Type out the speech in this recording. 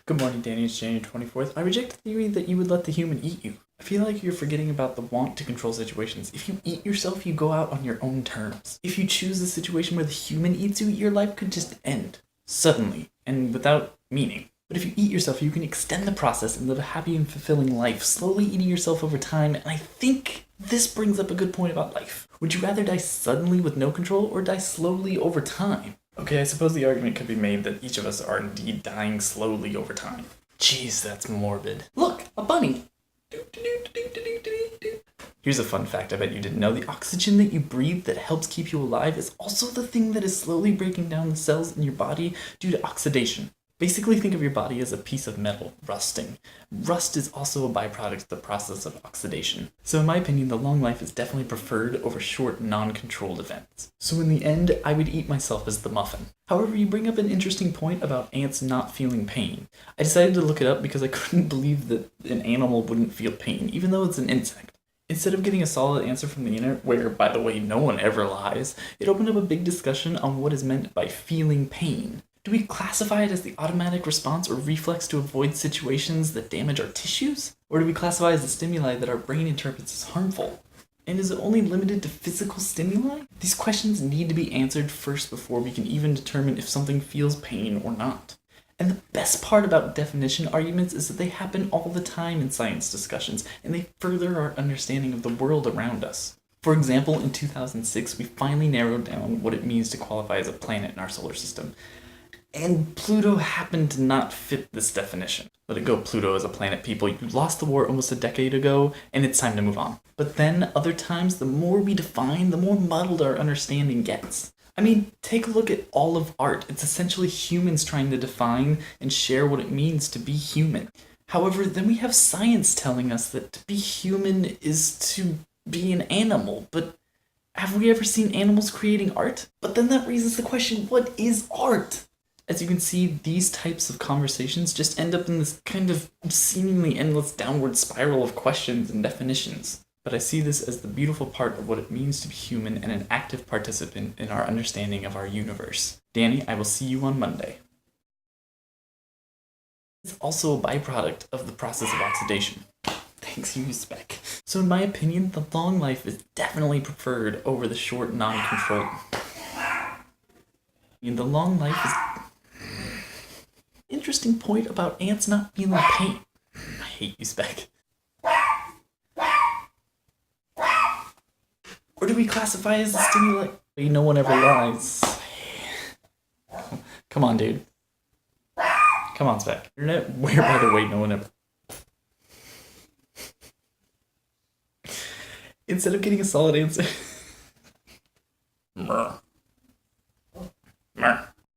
Good morning, Danny. It's January 24th. I reject the theory that you would let the human eat you. I feel like you're forgetting about the want to control situations. If you eat yourself, you go out on your own terms. If you choose a situation where the human eats you, your life could just end. Suddenly, and without meaning. But if you eat yourself, you can extend the process and live a happy and fulfilling life, slowly eating yourself over time, and I think this brings up a good point about life. Would you rather die suddenly with no control, or die slowly over time? Okay, I suppose the argument could be made that each of us are indeed dying slowly over time. Jeez, that's morbid. Look, a bunny! Here's a fun fact I bet you didn't know. The oxygen that you breathe that helps keep you alive is also the thing that is slowly breaking down the cells in your body due to oxidation. Basically, think of your body as a piece of metal, rusting. Rust is also a byproduct of the process of oxidation. So in my opinion, the long life is definitely preferred over short, non-controlled events. So in the end, I would eat myself as the muffin. However, you bring up an interesting point about ants not feeling pain. I decided to look it up because I couldn't believe that an animal wouldn't feel pain, even though it's an insect. Instead of getting a solid answer from the internet, where, by the way, no one ever lies, it opened up a big discussion on what is meant by feeling pain. Do we classify it as the automatic response or reflex to avoid situations that damage our tissues? Or do we classify it as a stimuli that our brain interprets as harmful? And is it only limited to physical stimuli? These questions need to be answered first before we can even determine if something feels pain or not. And the best part about definition arguments is that they happen all the time in science discussions, and they further our understanding of the world around us. For example, in 2006, we finally narrowed down what it means to qualify as a planet in our solar system. And Pluto happened to not fit this definition. Let it go, Pluto as a planet, people. You lost the war almost a decade ago, and it's time to move on. But then, other times, the more we define, the more muddled our understanding gets. I mean, take a look at all of art. It's essentially humans trying to define and share what it means to be human. However, then we have science telling us that to be human is to be an animal, but have we ever seen animals creating art? But then that raises the question, what is art? As you can see, these types of conversations just end up in this kind of seemingly endless downward spiral of questions and definitions. But I see this as the beautiful part of what it means to be human and an active participant in our understanding of our universe. Danny, I will see you on Monday. It's also a byproduct of the process of oxidation. Thanks, you spec. So in my opinion, the long life is definitely preferred over the short, non-controlled. The long life is... Interesting point about ants not feeling pain. I hate you, spec. Or do we classify as a stimuli? No one ever lies. Come on, dude. Come on, spec. Internet, where, by the way, no one ever... Instead of getting a solid answer...